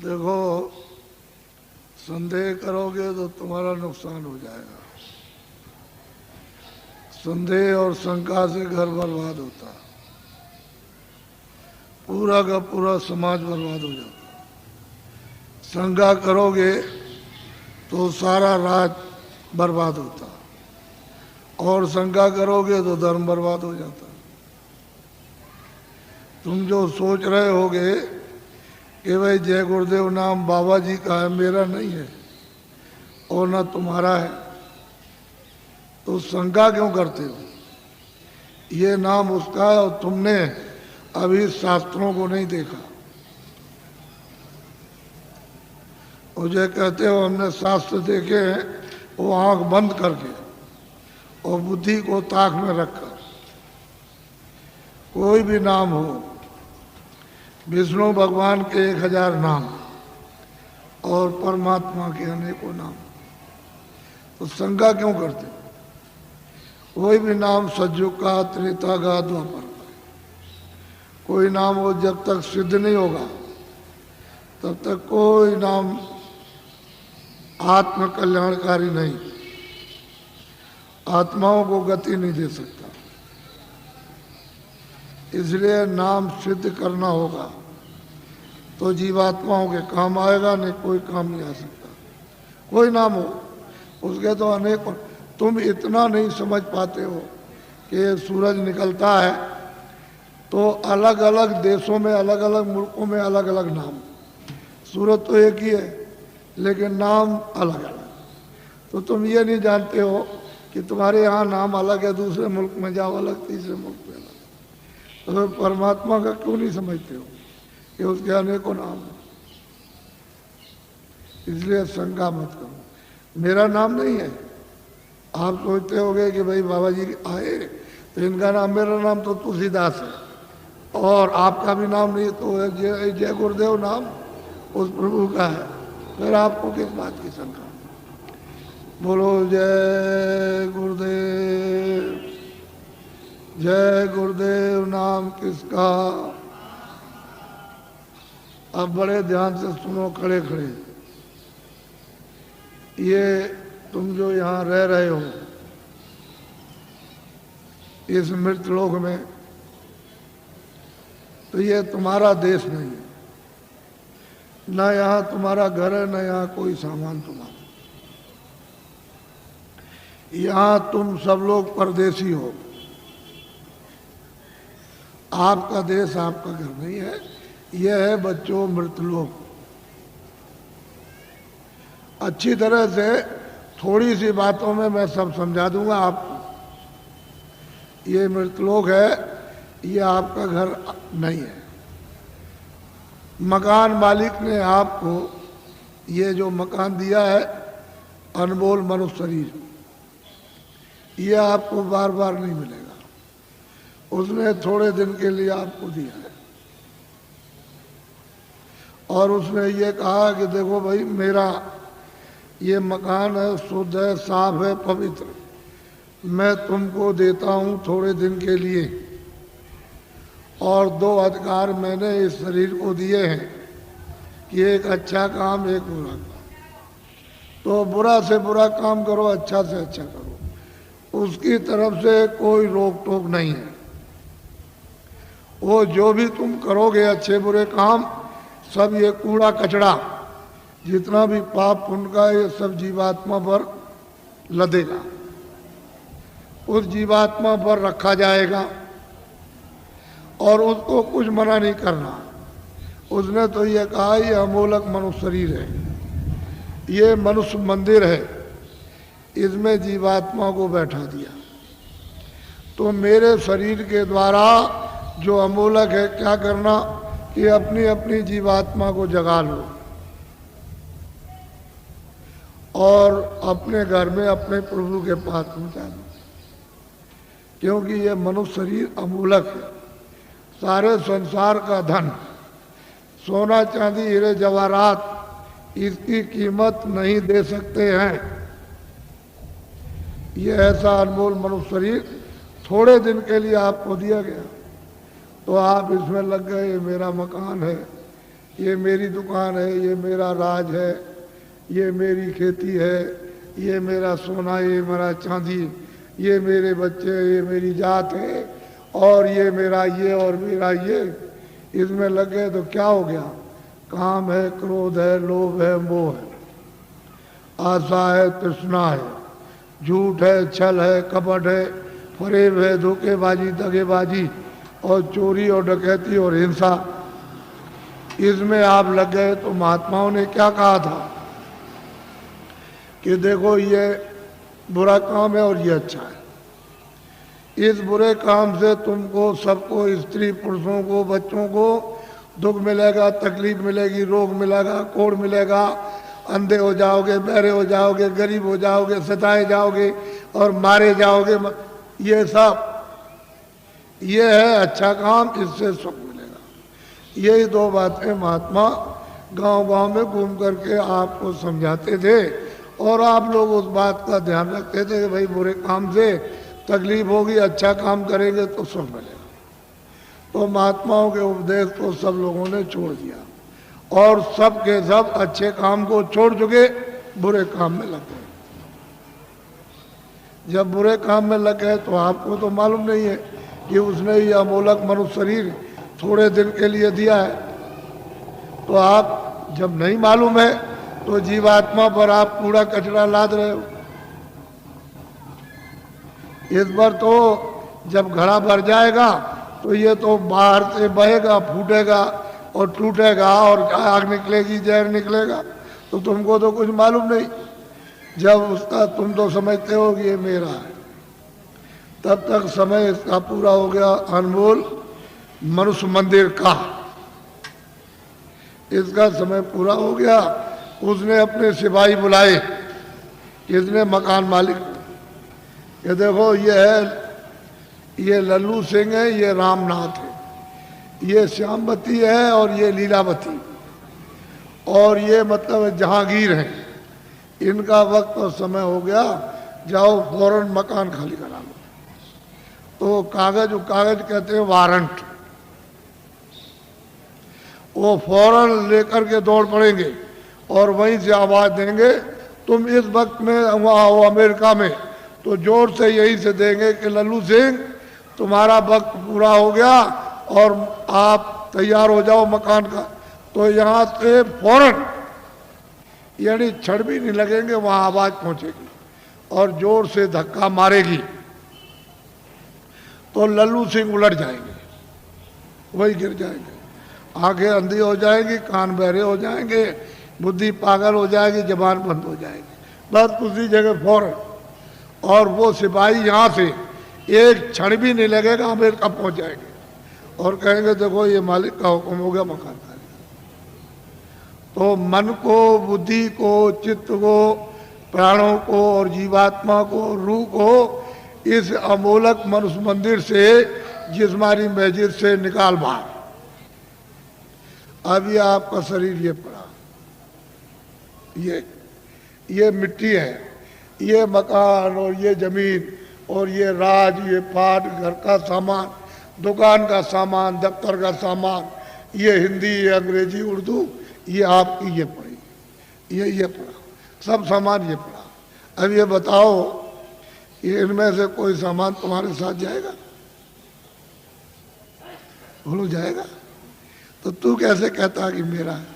देखो, संदेह करोगे तो तुम्हारा नुकसान हो जाएगा। संदेह और शंका से घर बर्बाद होता है, पूरा का पूरा समाज बर्बाद हो जाता है। शंका करोगे तो सारा राज बर्बाद होता है, और शंका करोगे तो धर्म बर्बाद हो जाता है। तुम जो सोच रहे होगे कि भाई जय गुरुदेव नाम बाबा जी का है, मेरा नहीं है और ना तुम्हारा है, तो शंका क्यों करते हो? ये नाम उसका है और तुमने अभी शास्त्रों को नहीं देखा। मुझे कहते हो हमने शास्त्र देखे हैं, वो आंख बंद करके और बुद्धि को ताक में रखकर। कोई भी नाम हो, विष्णु भगवान के 1000 नाम और परमात्मा के अनेकों नाम, तो शंका क्यों करते? कोई भी नाम सतयुग का, त्रेता का, द्वापर का, कोई नाम हो जब तक सिद्ध नहीं होगा तब तक कोई नाम आत्म कल्याणकारी नहीं, आत्माओं को गति नहीं दे सकता। इसलिए नाम सिद्ध करना होगा तो जीवात्माओं के काम आएगा, नहीं कोई काम नहीं आ सकता। कोई नाम हो, उसके तो अनेक। तुम इतना नहीं समझ पाते हो कि सूरज निकलता है तो अलग अलग देशों में, अलग अलग मुल्कों में अलग अलग नाम। सूरज तो एक ही है लेकिन नाम अलग अलग। तो तुम ये नहीं जानते हो कि तुम्हारे यहाँ नाम अलग है, दूसरे मुल्क में जाओ अलग, तीसरे मुल्क में अलग। तो परमात्मा का क्यों नहीं समझते हो कि उसके अनेकों नाम हैं? इसलिए शंका मत करो। मेरा नाम नहीं है। आप सोचते होगे कि भाई बाबा जी आए तो इनका नाम, मेरा नाम तो तुलसीदास है और आपका भी नाम नहीं, तो जय गुरुदेव नाम उस प्रभु का है, फिर आपको किस बात की शंका? बोलो जय गुरुदेव। जय गुरुदेव नाम किसका? अब बड़े ध्यान से सुनो, खड़े खड़े। ये तुम जो यहाँ रह रहे हो इस मृत लोक में, तो ये तुम्हारा देश नहीं है। ना यहाँ तुम्हारा घर है, ना यहाँ कोई सामान तुम्हारा। यहाँ तुम सब लोग परदेसी हो। आपका देश, आपका घर नहीं है। यह है बच्चों मृतलोक। अच्छी तरह से थोड़ी सी बातों में मैं सब समझा दूंगा आपको। ये मृतलोक है, ये आपका घर नहीं है। मकान मालिक ने आपको ये जो मकान दिया है, अनमोल मनुष्य शरीर, ये आपको बार बार नहीं मिलेगा। उसने थोड़े दिन के लिए आपको दिया है और उसने ये कहा कि देखो भाई, मेरा ये मकान है, शुद्ध है, साफ है, पवित्र, मैं तुमको देता हूँ थोड़े दिन के लिए। और 2 अधिकार मैंने इस शरीर को दिए हैं कि एक अच्छा काम, एक बुरा काम। तो बुरा से बुरा काम करो, अच्छा से अच्छा करो। उसकी तरफ से कोई रोक टोक नहीं है। वो जो भी तुम करोगे अच्छे बुरे काम, सब ये कूड़ा कचड़ा, जितना भी पाप पुण्य का, ये सब जीवात्मा पर लदेगा, उस जीवात्मा पर रखा जाएगा और उसको कुछ मना नहीं करना। उसने तो ये कहा ये अमोलक मनुष्य शरीर है, ये मनुष्य मंदिर है, इसमें जीवात्मा को बैठा दिया। तो मेरे शरीर के द्वारा जो अमोलक है, क्या करना कि अपनी अपनी जीवात्मा को जगा लो और अपने घर में अपने प्रभु के पास पहुंचा दो। क्योंकि ये मनुष्य शरीर अमूलक है। सारे संसार का धन, सोना चांदी हीरे जवाहरात, इसकी कीमत नहीं दे सकते हैं। ये ऐसा अनमोल मनुष्य शरीर थोड़े दिन के लिए आपको दिया गया, तो आप इसमें लग गए, ये मेरा मकान है, ये मेरी दुकान है, ये मेरा राज है, ये मेरी खेती है, ये मेरा सोना, ये मेरा चांदी, ये मेरे बच्चे, ये मेरी जात है, और ये मेरा ये और मेरा ये, इसमें लग गए तो क्या हो गया? काम है, क्रोध है, लोभ है, मोह है, आशा है, तृष्णा है, झूठ है, छल है, कपट है, फरेब है, धोखेबाजी, दगेबाजी और चोरी और डकैती और हिंसा, इसमें आप लग गए। तो महात्माओं ने क्या कहा था कि देखो ये बुरा काम है और ये अच्छा है। इस बुरे काम से तुमको, सबको, स्त्री पुरुषों को, बच्चों को दुख मिलेगा, तकलीफ मिलेगी, रोग मिलेगा, कोढ़ मिलेगा, अंधे हो जाओगे, बहरे हो जाओगे, गरीब हो जाओगे, सताए जाओगे और मारे जाओगे। ये सब ये है अच्छा काम, इससे सुख मिलेगा। यही दो बातें महात्मा गांव-गांव में घूम करके आपको समझाते थे और आप लोग उस बात का ध्यान रखते थे कि भाई बुरे काम से तकलीफ होगी, अच्छा काम करेंगे तो सुख मिलेगा। तो महात्माओं के उपदेश को सब लोगों ने छोड़ दिया और सब के सब अच्छे काम को छोड़ चुके, बुरे काम में लग गए। जब बुरे काम में लग गए तो आपको तो मालूम नहीं है कि उसने ये अमोलक मनुष्य शरीर थोड़े दिन के लिए दिया है। तो आप जब नहीं मालूम है तो जीवात्मा पर आप कूड़ा कचरा लाद रहे हो। इस बार तो जब घड़ा भर जाएगा तो ये तो बाहर से बहेगा, फूटेगा और टूटेगा और आग निकलेगी, जहर निकलेगा, तो तुमको तो कुछ मालूम नहीं। जब उसका तुम तो समझते हो कि ये मेरा है, तब तक समय इसका पूरा हो गया। अनमोल मनुष्य मंदिर का इसका समय पूरा हो गया। उसने अपने सिपाही बुलाए, किसने? मकान मालिक। ये देखो ये है, ये लल्लू सिंह है, ये रामनाथ है, ये श्यामवती है और ये लीलावती, और ये मतलब जहांगीर है। इनका वक्त और समय हो गया, जाओ फौरन मकान खाली करा लो। तो कागज कहते हैं वारंट, वो फौरन लेकर के दौड़ पड़ेंगे और वहीं से आवाज देंगे। तुम इस वक्त में वहाँ हो अमेरिका में, तो जोर से यही से देंगे कि लल्लू सिंह तुम्हारा वक्त पूरा हो गया और आप तैयार हो जाओ मकान का। तो यहाँ से फौरन, यानी क्षण भी नहीं लगेंगे, वहाँ आवाज पहुंचेगी और जोर से धक्का मारेगी तो लल्लू सिंह उलट जाएंगे, वही गिर जाएंगे, आंखें अंधी हो जाएंगी, कान बहरे हो जाएंगे, बुद्धि पागल हो जाएगी, जबान बंद हो जाएगी, बस उसी जगह फौरन। और वो सिपाही यहाँ से एक क्षण भी नहीं लगेगा, अमेरिका पहुंच जाएंगे और कहेंगे देखो ये मालिक का हुक्म हो गया, मकान खाली। तो मन को, बुद्धि को, चित्त को, प्राणों को और जीवात्मा को, रूह को इस अमोलक मनुष्य मंदिर से, जिस्मानी मस्जिद से निकाल बाहर। अब ये आपका शरीर ये पड़ा, ये मिट्टी है, ये मकान और ये जमीन और ये राज, ये पाट, घर का सामान, दुकान का सामान, दफ्तर का सामान, ये हिंदी, ये अंग्रेजी, उर्दू, ये आपकी ये पड़ी, ये पड़ा, सब सामान ये पड़ा। अब ये बताओ, ये इनमें से कोई सामान तुम्हारे साथ जाएगा? बोलो जाएगा? तो तू कैसे कहता कि मेरा है?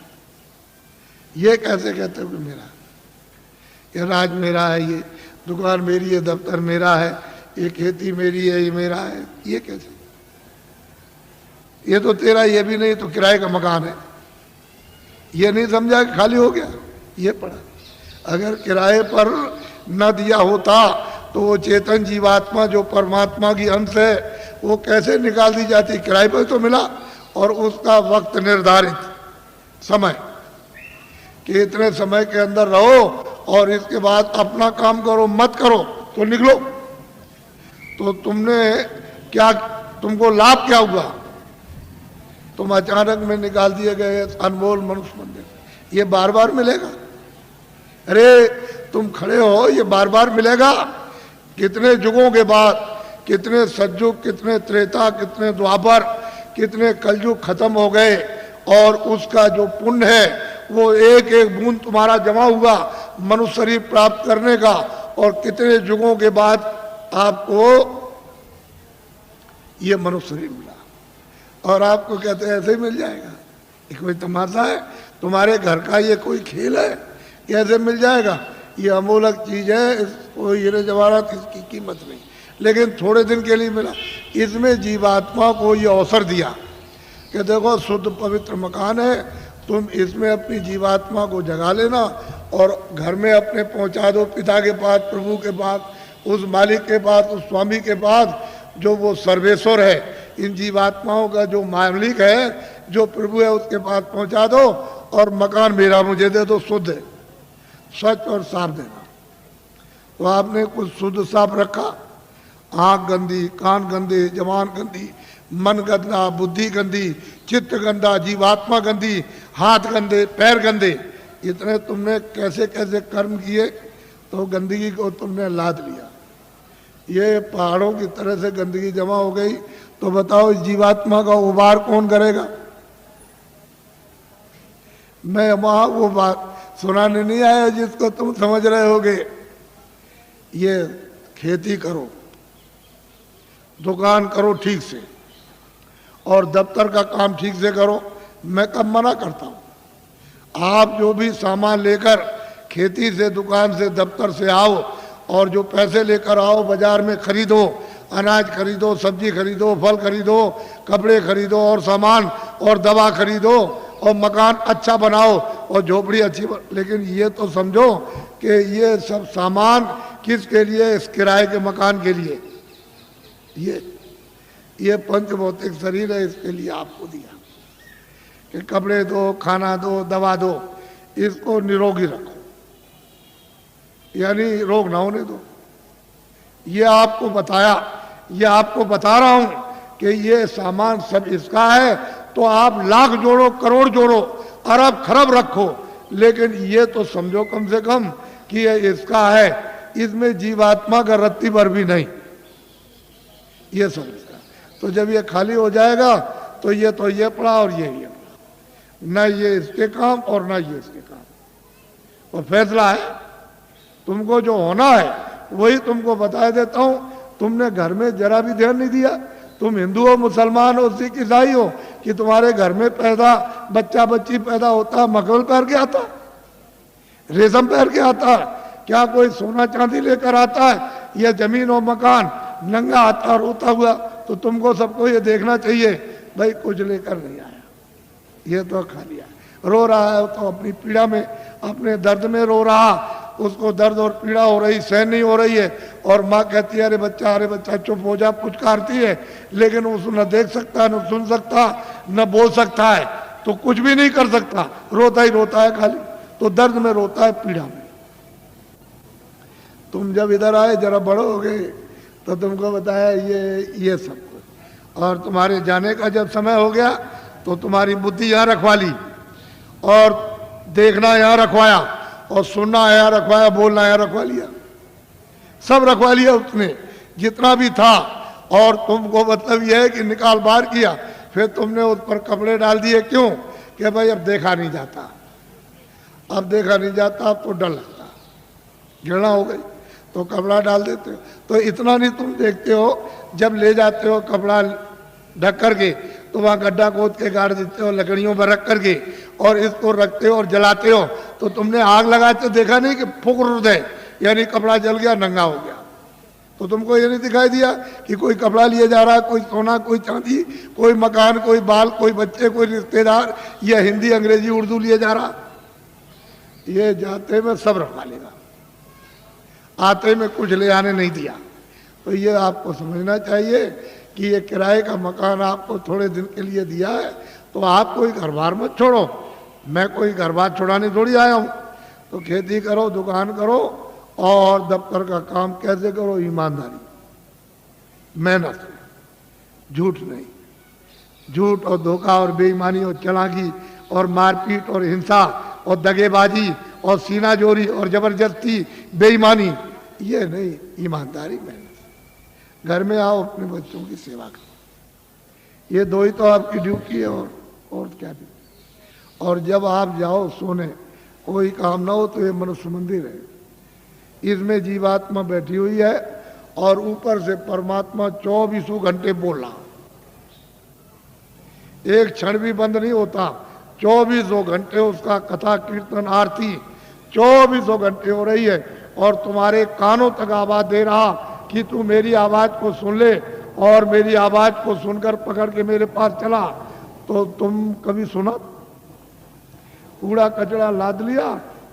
ये कैसे कहते हो कि मेरा है? ये राज मेरा है, ये दुकान मेरी है, दफ्तर मेरा है, ये खेती मेरी है, ये मेरा है, ये कैसे? ये तो तेरा ये भी नहीं, तो किराए का मकान है। ये नहीं समझा कि खाली हो गया, ये पड़ा। अगर किराए पर न दिया होता तो वो चेतन जीवात्मा जो परमात्मा की अंश है, वो कैसे निकाल दी जाती? किराए पर तो मिला और उसका वक्त निर्धारित समय कि इतने समय के अंदर रहो और इसके बाद अपना काम करो, मत करो तो निकलो। तो तुमने क्या, तुमको लाभ क्या हुआ? तुम अचानक में निकाल दिए गए अनमोल मनुष्य मंदिर, ये बार बार मिलेगा? अरे तुम खड़े हो, ये बार बार मिलेगा? कितने युगों के बाद, कितने सतयुग, कितने त्रेता, कितने द्वापर, कितने कलयुग खत्म हो गए और उसका जो पुण्य है वो एक एक बूंद तुम्हारा जमा हुआ मनुष्य शरीर प्राप्त करने का, और कितने युगों के बाद आपको ये मनुष्य शरीर मिला। और आपको कहते हैं ऐसे ही मिल जाएगा, ये कोई तमाशा है? तुम्हारे घर का ये कोई खेल है? कैसे मिल जाएगा? ये अमूलक चीज है, इसको हीरे जवाहरात इसकी कीमत नहीं, लेकिन थोड़े दिन के लिए मिला। इसमें जीवात्मा को ये अवसर दिया कि देखो शुद्ध पवित्र मकान है, तुम इसमें अपनी जीवात्मा को जगा लेना और घर में अपने पहुंचा दो पिता के पास, प्रभु के पास, उस मालिक के पास, उस स्वामी के पास जो वो सर्वेश्वर है, इन जीवात्माओं का जो मालिक है, जो प्रभु है, उसके पास पहुंचा दो और मकान मेरा मुझे दे दो, शुद्ध है, स्वच्छ और साफ देना। तो आपने कुछ शुद्ध साफ रखा, आंख गंदी, कान गंदे, जबान गंदी, मन गंदा, बुद्धि गंदी, चित्त गंदा, जीवात्मा गंदी, हाथ गंदे, पैर गंदे, इतने तुमने कैसे कैसे कर्म किए तो गंदगी को तुमने लाद लिया। ये पहाड़ों की तरह से गंदगी जमा हो गई, तो बताओ इस जीवात्मा का उबार कौन करेगा? मैं वहां वो बात सुनाने नहीं आया जिसको तुम समझ रहे होगे। ये खेती करो, दुकान करो ठीक से, और दफ्तर का काम ठीक से करो। मैं कब मना करता हूं? आप जो भी सामान लेकर खेती से, दुकान से, दफ्तर से आओ, और जो पैसे लेकर आओ बाजार में खरीदो, अनाज खरीदो, सब्जी खरीदो, फल खरीदो, कपड़े खरीदो, और सामान और दवा खरीदो, और मकान अच्छा बनाओ और झोपड़ी अच्छी लेकिन ये तो समझो कि ये सब सामान किसके लिए? इस किराए के मकान के लिए। ये पंच भौतिक शरीर है, इसके लिए आपको दिया कि कपड़े दो, खाना दो, दवा दो, इसको निरोगी रखो, यानी रोग ना होने दो। ये आपको बताया, ये आपको बता रहा हूं कि ये सामान सब इसका है, तो आप लाख जोड़ो, करोड़ जोड़ो, अरब खरब रखो, लेकिन ये तो समझो कम से कम कि ये इसका है, इसमें जीवात्मा का रत्ती भर भी नहीं, ये समझता। तो जब ये खाली हो जाएगा तो ये पड़ा और ये पड़ा, न ये इसके काम और न ये इसके काम। और फैसला है, तुमको जो होना है वही तुमको बता देता हूं। तुमने घर में जरा भी ध्यान नहीं दिया। तुम हिंदू हो, मुसलमान हो, सिख, ईसाई हो, कि तुम्हारे घर में बच्चा बच्ची पैदा होता है मखमल पहन के आता, रेशम पहन के आता, क्या कोई सोना चांदी लेकर आता है, या जमीन और मकान नंगा आता और रोता हुआ? तो तुमको सबको ये देखना चाहिए भाई कुछ लेकर नहीं आया, ये तो खा लिया। रो रहा है तो अपनी पीड़ा में, अपने दर्द में रो रहा, उसको दर्द और पीड़ा हो रही, सहन नहीं हो रही है, और माँ कहती है अरे बच्चा चुप हो जा, पुचकारती है, लेकिन उसको न देख सकता, न सुन सकता, न बोल सकता है, तो कुछ भी नहीं कर सकता, रोता ही रोता है खाली। तो दर्द में रोता है, पीड़ा में। तुम जब इधर आए, जरा बड़े हो गए, तो तुमको बताया ये सब कुछ, और तुम्हारे जाने का जब समय हो गया तो तुम्हारी बुद्धि यहाँ रखवा ली, और देखना यहाँ रखवाया, और सुनना यहाँ रखवाया, बोलना यहाँ रखवा लिया, सब रखवा लिया उसने जितना भी था। और तुमको मतलब यह है कि निकाल बाहर किया, फिर तुमने उस पर कपड़े डाल दिए। क्यों? कि भाई अब देखा नहीं जाता, अब देखा नहीं जाता, अब तो डर लगता, घृणा हो गई, तो कपड़ा डाल देते हो। तो इतना नहीं तुम देखते हो, जब ले जाते हो कपड़ा ढक करके, तो वहाँ गड्ढा खोद के गाड़ देते हो, लकड़ियों पर रख करके, और इसको रखते हो और जलाते हो। तो तुमने आग लगाते देखा नहीं कि फुक है, यानी कपड़ा जल गया, नंगा हो गया। तो तुमको ये नहीं दिखाई दिया कि कोई कपड़ा लिए जा रहा है, कोई सोना, कोई चांदी, कोई मकान, कोई बाल, कोई बच्चे, कोई रिश्तेदार, या हिंदी, अंग्रेजी, उर्दू लिए जा रहा? ये जाते में सब रखवा लेगा, आते में कुछ ले आने नहीं दिया। तो ये आपको समझना चाहिए कि ये किराए का मकान आपको थोड़े दिन के लिए दिया है, तो आप कोई घर बार मत छोड़ो। मैं कोई घर बार छोड़ाने थोड़ी आया हूँ। तो खेती करो, दुकान करो, और दफ्तर का काम कैसे करो? ईमानदारी, मेहनत, झूठ नहीं। झूठ और धोखा और बेईमानी और चालाकी और मारपीट और हिंसा और दगेबाजी और सीनाजोरी और जबरदस्ती, बेईमानी, ये नहीं, ईमानदारी, मेहनत। घर में आओ, अपने बच्चों की सेवा करो, ये दो ही तो आपकी ड्यूटी है, और क्या भी। और जब आप जाओ सोने, कोई काम ना हो तो ये मनुष्य मंदिर है, इसमें जीवात्मा बैठी हुई है और ऊपर से परमात्मा 24 घंटे बोल रहा, एक क्षण भी बंद नहीं होता। 24 घंटे उसका कथा कीर्तन आरती 24 घंटे हो रही है और तुम्हारे कानों तक आवाज दे रहा कि तू मेरी आवाज को सुन ले, और मेरी आवाज को सुनकर पकड़ के मेरे पास चला। तो तुम कभी सुना? कूड़ा कचरा लाद लिया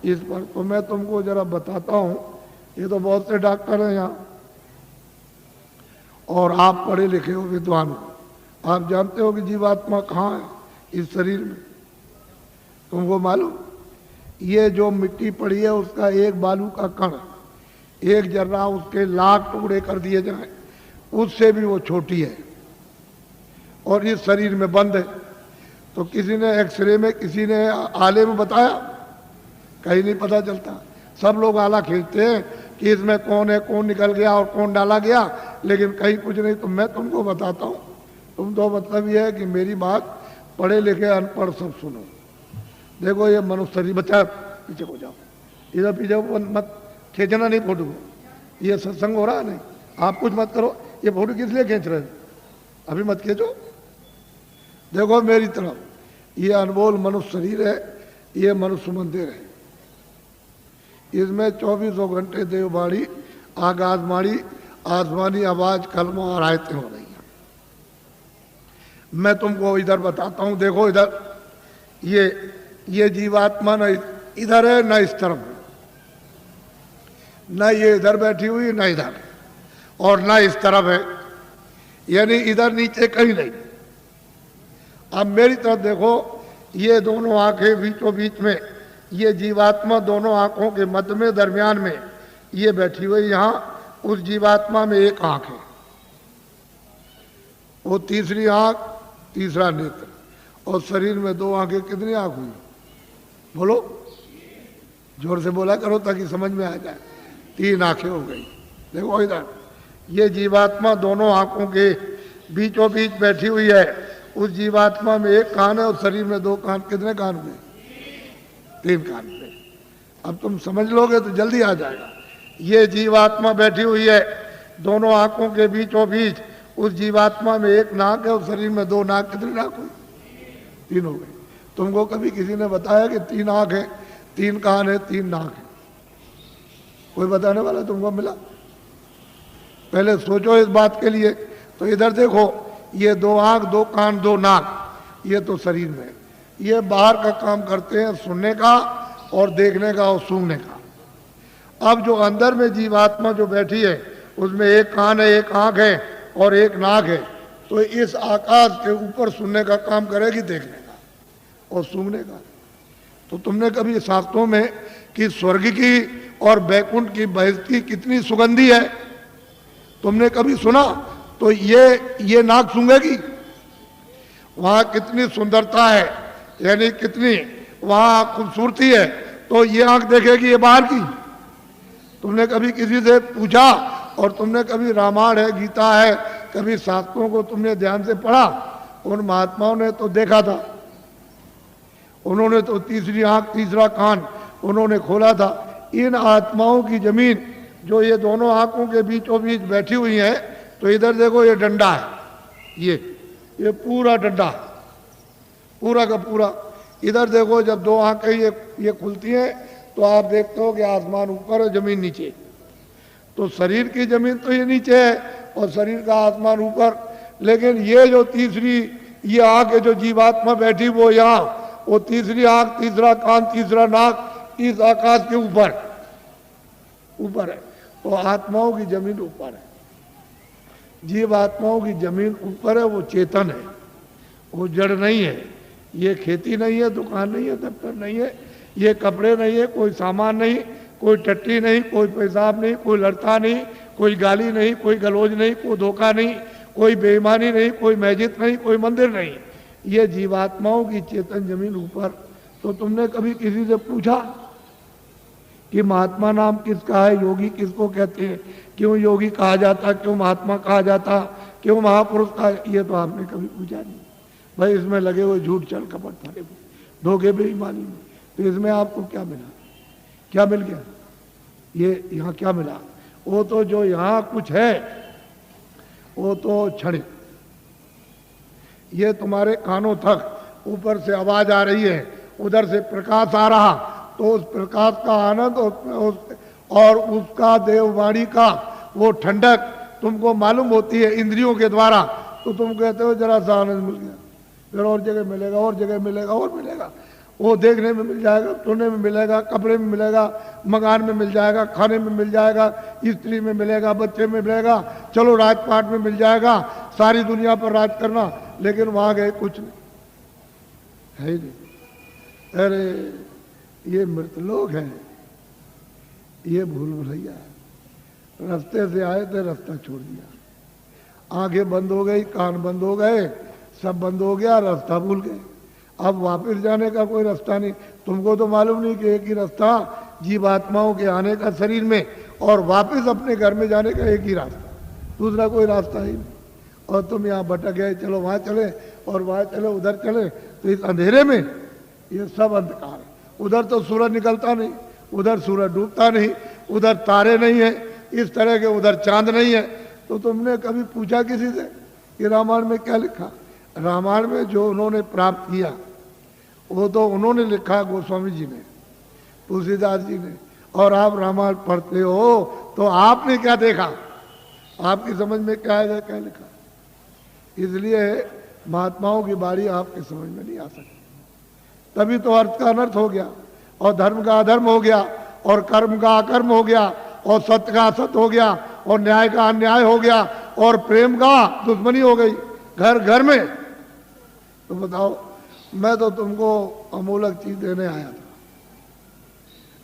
इस पर। तो मैं तुमको जरा बताता हूं, ये तो बहुत से डॉक्टर हैं यहाँ और आप पढ़े लिखे हो, विद्वान हो, आप जानते हो कि जीवात्मा कहाँ है इस शरीर में? तुमको मालूम? ये जो मिट्टी पड़ी है उसका एक बालू का कण, एक जर्रा उसके लाख टुकड़े कर दिए जाए, उससे भी वो छोटी है और इस शरीर में बंद है। तो किसी ने एक्सरे में, किसी ने आले में बताया? कहीं नहीं पता चलता। सब लोग आला खींचते हैं कि इसमें कौन है, कौन निकल गया और कौन डाला गया, लेकिन कहीं कुछ नहीं। तो मैं तुमको बताता हूँ, तुम तो मतलब ये है कि मेरी बात पढ़े लिखे अनपढ़ सब सुनो। देखो ये मनुष्य शरीर, बच्चा पीछे हो जाओ, इधर पीछे मत खींचना नहीं फोटो को, ये सत्संग हो रहा है नहीं, आप कुछ मत करो। ये फोटो किस लिए खींच रहे हो? अभी मत खींचो। देखो मेरी तरफ, ये अनमोल मनुष्य शरीर है, ये मनुष्य मंदिर है, इसमें 24 घंटे देववाणी, आकाशवाणी, आसमानी आवाज, कलमा और आयतें हो रही हैं। मैं तुमको इधर बताता हूं, देखो इधर ये जीवात्मा न इधर है न इस तरफ है, न ये इधर बैठी हुई न इधर, और न इस तरफ है, यानी इधर नीचे कहीं नहीं। अब मेरी तरफ देखो, ये दोनों आंखें बीचों बीच में, ये जीवात्मा दोनों आंखों के मध्य में, दरमियान में ये बैठी हुई। यहां उस जीवात्मा में एक आंख है, वो तीसरी आंख, तीसरा नेत्र, और शरीर में 2 आंखें। कितनी आंख हुई? बोलो, जोर से बोला करो ताकि समझ में आ जाए। 3 आंखें हो गई। देखो इधर, ये जीवात्मा दोनों आंखों के बीचों बीच बैठी हुई है। उस जीवात्मा में एक कान है और शरीर में 2 कान। कितने कान हुए? 3 कान पे। अब तुम समझ लोगे तो जल्दी आ जाएगा। ये जीवात्मा बैठी हुई है दोनों आंखों के बीचों बीच। उस जीवात्मा में एक नाक है और शरीर में 2 नाक। कितनी नाक हुई? 3 हो गई। तुमको कभी किसी ने बताया कि 3 आंख है, 3 कान है, 3 नाक है? कोई बताने वाला तुमको मिला? पहले सोचो इस बात के लिए। तो इधर देखो, ये 2 आंख, 2 कान, 2 नाक, ये तो शरीर में। ये बाहर का काम करते हैं, सुनने का और देखने का और सूंघने का। अब जो अंदर में जीवात्मा जो बैठी है, उसमें एक कान है, एक आंख है और एक नाक है। तो इस आकाश के ऊपर सुनने का काम करेगी, देखने का और सूंघने का। तो तुमने कभी शास्त्रों में कि स्वर्ग की और बैकुंठ की बहिष्ठी कितनी सुगंधी है, तुमने कभी सुना? तो ये नाक सूंघेगी, वहां कितनी सुंदरता है, यानी कितनी वहां खूबसूरती है, तो ये आंख देखेगी ये बाहर की। तुमने कभी किसी से पूछा? और तुमने कभी रामायण है, गीता है, कभी शास्त्रों को तुमने ध्यान से पढ़ा? उन महात्माओं ने तो देखा था, उन्होंने तो तीसरी आंख, तीसरा कान उन्होंने खोला था। इन आत्माओं की जमीन जो ये दोनों आंखों के बीचों बीच बैठी हुई है, तो इधर देखो ये डंडा है, ये पूरा डंडा, पूरा का पूरा। इधर देखो, जब 2 आंखें ये खुलती हैं तो आप देखते हो कि आसमान ऊपर है, जमीन नीचे। तो शरीर की जमीन तो ये नीचे है और शरीर का आसमान ऊपर। लेकिन ये जो तीसरी ये आंख है जो जीवात्मा बैठी, वो यहाँ, वो तीसरी आंख, तीसरा कान, तीसरा नाक इस आकाश के ऊपर है। तो आत्माओं की जमीन ऊपर है, जीवात्माओं की जमीन ऊपर है। वो चेतन है, वो जड़ नहीं है। ये खेती नहीं है, दुकान नहीं है, दफ्तर नहीं है, ये कपड़े नहीं है, कोई सामान नहीं, कोई टट्टी नहीं, कोई पेशाब नहीं, कोई लड़ता नहीं, कोई गाली नहीं, कोई गलोज नहीं, कोई धोखा नहीं, कोई बेईमानी नहीं, कोई मस्जिद नहीं, कोई मंदिर नहीं। ये जीवात्माओं की चेतन जमीन ऊपर। तो तुमने कभी किसी से पूछा कि महात्मा नाम किसका है, योगी किसको कहते हैं, क्यों योगी कहा जाता, क्यों महात्मा कहा जाता, क्यों महापुरुष कहा? ये तो आपने कभी पूछा नहीं। भाई इसमें लगे हुए झूठ, चल कपट भरे हुए। धोखे बेईमानी में। तो इसमें आपको क्या मिला, क्या मिल गया? ये यहाँ क्या मिला? वो तो जो यहाँ कुछ है वो तो क्षणिक। ये तुम्हारे कानों तक ऊपर से आवाज आ रही है, उधर से प्रकाश आ रहा, तो उस प्रकाश का आनंद और उसका देववाणी का वो ठंडक तुमको मालूम होती है इंद्रियों के द्वारा, तो तुम कहते हो जरा सा आनंद मिल गया, फिर और जगह मिलेगा, और जगह मिलेगा, और मिलेगा। वो देखने में मिल जाएगा, सुनने में मिलेगा, कपड़े में मिलेगा, मकान में मिल जाएगा, खाने में मिल जाएगा, स्त्री में मिलेगा, बच्चे में मिलेगा, चलो राजपाट में मिल जाएगा, सारी दुनिया पर राज करना। लेकिन वहां गए कुछ नहीं है ही नहीं। अरे ये मृतलोक है, ये भूल भुलैया है। रास्ते से आए थे, रास्ता छोड़ दिया, आंखें बंद हो गई, कान बंद हो गए, सब बंद हो गया, रास्ता भूल गए। अब वापस जाने का कोई रास्ता नहीं। तुमको तो मालूम नहीं कि एक ही रास्ता जीवात्माओं के आने का शरीर में और वापस अपने घर में जाने का एक ही रास्ता, दूसरा कोई रास्ता ही नहीं। और तुम यहाँ भटक गए, चलो वहाँ चले और वहाँ चले, उधर चले, तो इस अंधेरे में ये सब अंधकार है। उधर तो सूरज निकलता नहीं, उधर सूरज डूबता नहीं, उधर तारे नहीं है इस तरह के, उधर चांद नहीं है। तो तुमने कभी पूछा किसी से कि रामायण में क्या लिखा? रामायण में जो उन्होंने प्राप्त किया वो तो उन्होंने लिखा, गोस्वामी जी ने, तुलसीदास जी ने। और आप रामायण पढ़ते हो तो आपने क्या देखा? आपकी समझ में क्या आएगा, क्या लिखा? इसलिए महात्माओं की बारी आपके समझ में नहीं आ सकती। तभी तो अर्थ का अनर्थ हो गया, और धर्म का अधर्म हो गया, और कर्म का अकर्म हो गया, और सत्य का असत्य हो गया, और न्याय का अन्याय हो गया, और प्रेम का दुश्मनी हो गई घर घर में। तो बताओ, मैं तो तुमको अमूलक चीज देने आया था,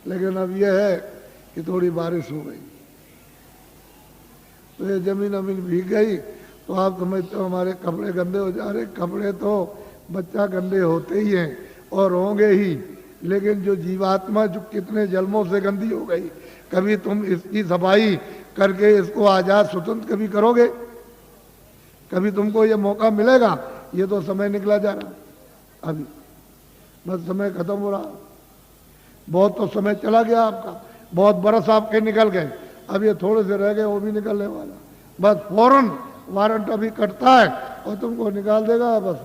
लेकिन अब यह है कि थोड़ी बारिश हो गई तो ये जमीन अमीन भीग गई, तो आप समझते हो हमारे कपड़े गंदे हो जा रहे। कपड़े तो बच्चा गंदे होते ही हैं और होंगे ही, लेकिन जो जीवात्मा जो कितने जन्मों से गंदी हो गई, कभी तुम इसकी सफाई करके इसको आजाद स्वतंत्र कभी करोगे? कभी तुमको ये मौका मिलेगा? ये तो समय निकला जा रहा, अभी बस समय खत्म हो रहा। बहुत तो समय चला गया आपका, बहुत बरस आपके निकल गए, अब ये थोड़े से रह गए, वो भी निकलने वाला। बस फौरन वारंट अभी कटता है और तुमको निकाल देगा। बस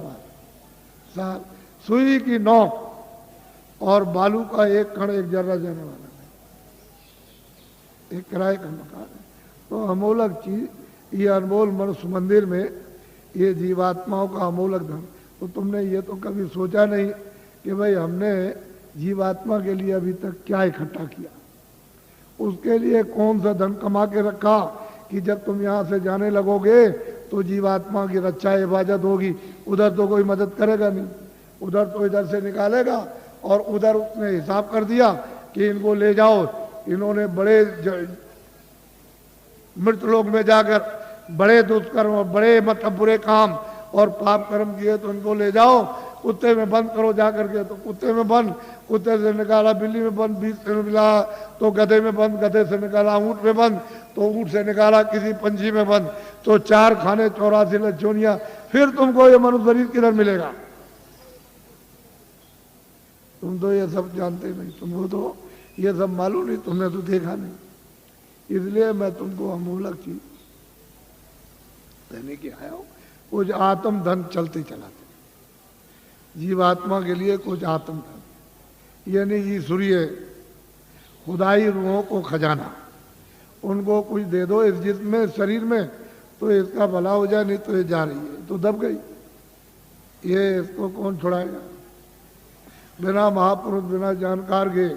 साल सुई की नोक और बालू का एक कण एक जर्रा जाने वाला है, एक किराए का मकान है। तो अमूलक चीज, ये अनमोल मनुष्य मंदिर में ये जीवात्माओं का अमूलक धन। तो तुमने ये तो कभी सोचा नहीं कि भाई हमने जीवात्मा के लिए अभी तक क्या इकट्ठा किया, उसके लिए कौन सा धन कमा के रखा कि जब तुम यहाँ से जाने लगोगे तो जीवात्मा की रक्षा हिफाजत होगी। उधर तो कोई मदद करेगा नहीं, उधर तो इधर से निकालेगा, और उधर उसने हिसाब कर दिया कि इनको ले जाओ, इन्होंने बड़े मृतलोक में जाकर बड़े दुष्कर्म और बड़े मतलब बुरे काम और पाप कर्म किए, तो इनको ले जाओ, कुत्ते में बंद करो जाकर के। तो कुत्ते में बंद, कुत्ते से निकाला बिल्ली में बंद, बीच से मिला तो गधे में बंद, गधे से निकाला ऊँट में बंद, तो ऊँट से निकाला किसी पंछी में बंद, तो 4 खाने 84 लज्जोनिया। फिर तुमको ये मनुष्य शरीर किधर मिलेगा? तुम तो ये सब जानते नहीं, तुमको तो ये सब मालूम नहीं, तुमने तो देखा नहीं। इसलिए मैं तुमको अमूलक चीज देने के आया हूँ। कुछ आत्म धन चलते चलाते, जीवात्मा के लिए कुछ आत्म धन, यानी ईश्वरीय खुदाई रूहों को खजाना, उनको कुछ दे दो इस जिस्म में, शरीर में, तो इसका भला हो जाए। नहीं तो ये जा रही है तो दब गई, ये इसको कौन छुड़ाएगा? बिना महापुरुष, बिना जानकार के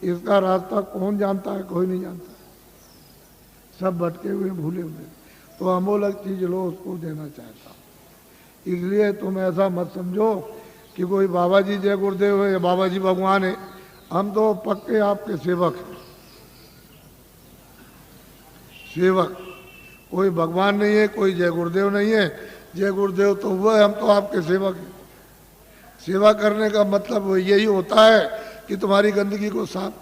इसका रास्ता कौन जानता है? कोई नहीं जानता, सब भटके हुए भूले हुए। तो अमूलक चीज लो, उसको देना चाहता हूँ। इसलिए तुम ऐसा मत समझो कि कोई बाबा जी जय गुरुदेव है या बाबा जी भगवान है। हम तो पक्के आपके सेवक हैं, सेवक। कोई भगवान नहीं है, कोई जय गुरुदेव नहीं है। जय गुरुदेव तो हुआ है, हम तो आपके सेवक हैं। सेवा करने का मतलब यही होता है कि तुम्हारी गंदगी को साफ,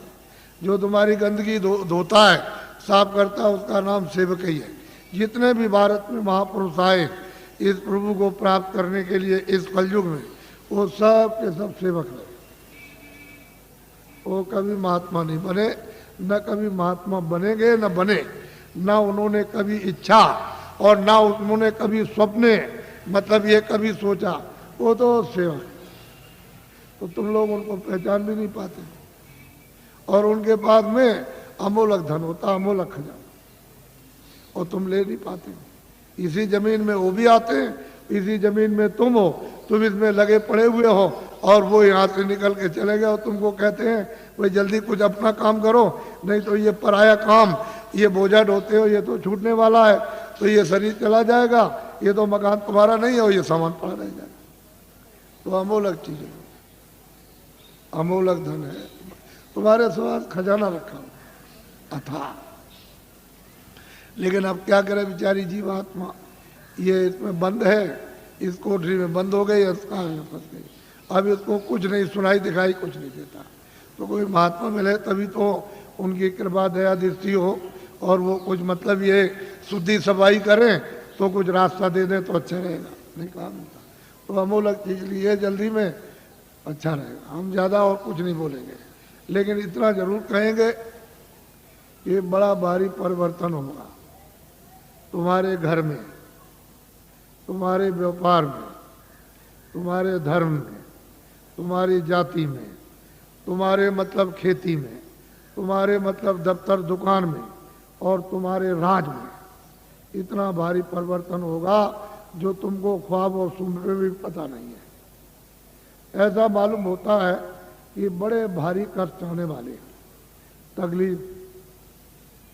जो तुम्हारी गंदगी धोता है, साफ करता है, उसका नाम सेवक ही है। जितने भी भारत में महापुरुष आए इस प्रभु को प्राप्त करने के लिए इस कलयुग में, वो सब के सब सेवक रहे। वो कभी महात्मा नहीं बने, न कभी महात्मा बनेंगे, न बने, न उन्होंने कभी इच्छा और ना उन्होंने कभी स्वप्ने मतलब ये कभी सोचा। वो तो सेवा, तो तुम लोग उनको पहचान भी नहीं पाते। और उनके पास में अमोलक धन होता, अमोलक खजाना, और तुम ले नहीं पाते। इसी जमीन में वो भी आते हैं, इसी जमीन में तुम हो, तुम इसमें लगे पड़े हुए हो, और वो यहाँ से निकल के चले गए और तुमको कहते हैं भाई जल्दी कुछ अपना काम करो, नहीं तो ये पराया काम, ये बोझा ढोते हो, ये तो छूटने वाला है, तो ये शरीर चला जाएगा, ये तो मकान तुम्हारा नहीं है, और ये सामान पड़ा रह जाएगा। तो अमोलक चीज है, अमोलक धन है, तुम्हारे पास खजाना रखा हो अथा। लेकिन अब क्या करे बेचारी जीवात्मा, ये इसमें बंद है, इस कोठरी में बंद हो गई, इसका फंस गई। अब इसको कुछ नहीं सुनाई दिखाई कुछ नहीं देता। तो कोई महात्मा मिले तभी तो उनकी कृपा दया दृष्टि हो, और वो कुछ मतलब ये शुद्धि सफाई करें तो कुछ रास्ता दे दें तो अच्छा रहेगा, नहीं काम होता। तो अमोलक चीज लिए जल्दी में अच्छा रहेगा। हम ज़्यादा और कुछ नहीं बोलेंगे, लेकिन इतना जरूर कहेंगे कि बड़ा भारी परिवर्तन होगा तुम्हारे घर में, तुम्हारे व्यापार में, तुम्हारे धर्म में, तुम्हारी जाति में, तुम्हारे मतलब खेती में, तुम्हारे मतलब दफ्तर दुकान में, और तुम्हारे राज में। इतना भारी परिवर्तन होगा जो तुमको ख्वाब और सुन में भी पता नहीं है। ऐसा मालूम होता है कि बड़े भारी कष्ट आने वाले, तकलीफ,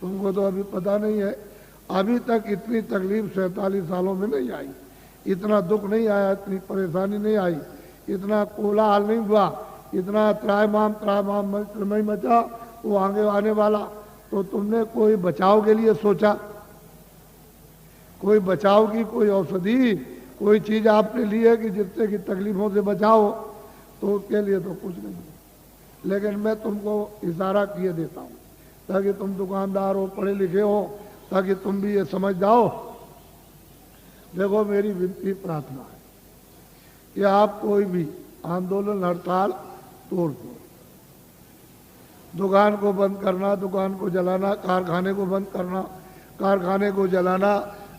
तुमको तो अभी पता नहीं है। अभी तक इतनी तकलीफ 47 सालों में नहीं आई, इतना दुख नहीं आया, इतनी परेशानी नहीं आई, इतना कोलाहल नहीं हुआ, इतना त्रायमाम नहीं मचा वो आगे आने वाला। तो तुमने कोई बचाव के लिए सोचा, कोई बचाव की कोई औषधि, कोई चीज आपने ली है कि जिससे कि तकलीफों से बचाओ? तो उसके लिए तो कुछ नहीं। लेकिन मैं तुमको इशारा किए देता हूँ ताकि तुम दुकानदार हो, पढ़े लिखे हो, ताकि तुम भी ये समझ जाओ। देखो मेरी विनती प्रार्थना है कि आप कोई भी आंदोलन हड़ताल तोड़ दो। दुकान को बंद करना, दुकान को जलाना, कारखाने को बंद करना, कारखाने को जलाना,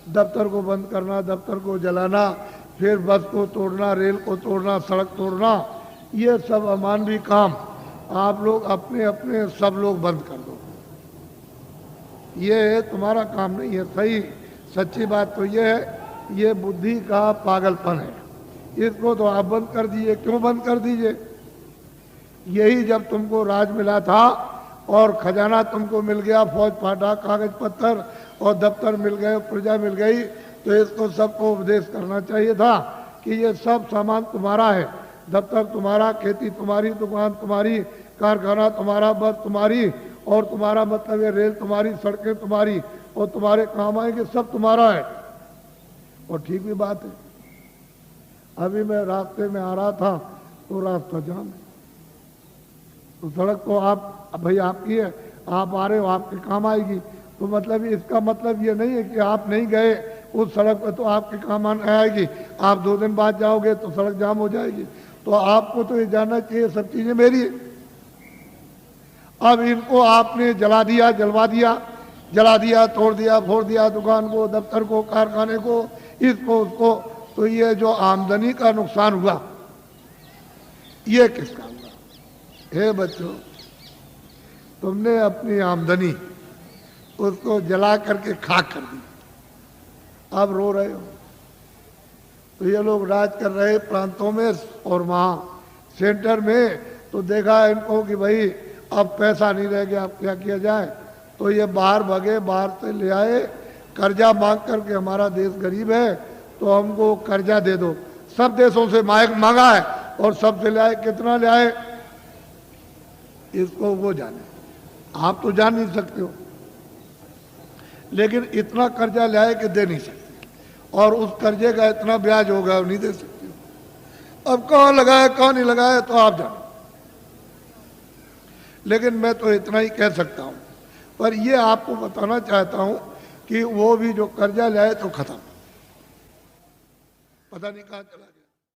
दफ्तर को बंद करना, दफ्तर को जलाना, फिर बस को तोड़ना, रेल को तोड़ना, सड़क तोड़ना, ये सब अमानवीय काम आप लोग अपने अपने सब लोग बंद कर दो। ये तुम्हारा काम नहीं है। सही सच्ची बात तो ये है, ये बुद्धि का पागलपन है। इसको तो आप बंद कर दीजिए। क्यों बंद कर दीजिए? यही जब तुमको राज मिला था और खजाना तुमको मिल गया, फौज फाटा, कागज पत्थर और दफ्तर मिल गए, प्रजा मिल गई, तो इसको सबको उपदेश करना चाहिए था कि ये सब सामान तुम्हारा है। दफ्तर तुम्हारा, खेती तुम्हारी, दुकान तुम्हारी, कारखाना तुम्हारा, बस तुम्हारी, और तुम्हारा मतलब ये रेल तुम्हारी, सड़कें तुम्हारी, और तुम्हारे काम आएंगे, सब तुम्हारा है। और ठीक भी बात है। अभी मैं रास्ते में आ रहा था तो रास्ता जाम है, तो सड़क तो आप भाई आपकी है, आप आ रहे हो, आपके काम आएगी। तो मतलब इसका मतलब ये नहीं है कि आप नहीं गए उस सड़क पर तो आपके काम आएगी, आप 2 दिन बाद जाओगे तो सड़क जाम हो जाएगी। तो आपको तो ये जानना चाहिए सब चीजें मेरी है। अब इनको आपने जला दिया, जलवा दिया, जला दिया, तोड़ दिया, फोड़ दिया, दुकान को, दफ्तर को, कारखाने को, इसको उसको, तो ये जो आमदनी का नुकसान हुआ ये किसका हुआ? हे बच्चों, तुमने अपनी आमदनी उसको जला करके खाक कर दी, अब रो रहे हो। तो ये लोग राज कर रहे प्रांतों में और वहाँ सेंटर में, तो देखा इनको कि भाई अब पैसा नहीं रह गया, अब क्या किया जाए? तो ये बाहर भगे, बाहर से ले आए कर्जा मांग करके, हमारा देश गरीब है तो हमको कर्जा दे दो। सब देशों से मांगा है और सबसे ले आए। कितना ले आए इसको वो जाने, आप तो जान नहीं सकते हो, लेकिन इतना कर्जा ले आए कि दे नहीं सकते, और उस कर्जे का इतना ब्याज होगा नहीं दे सकते हो। अब कहाँ लगाया कहाँ नहीं लगाया तो आप जानो, लेकिन मैं तो इतना ही कह सकता हूं। पर ये आपको बताना चाहता हूं कि वो भी जो कर्जा ले आए तो खत्म, पता नहीं कहाँ चला।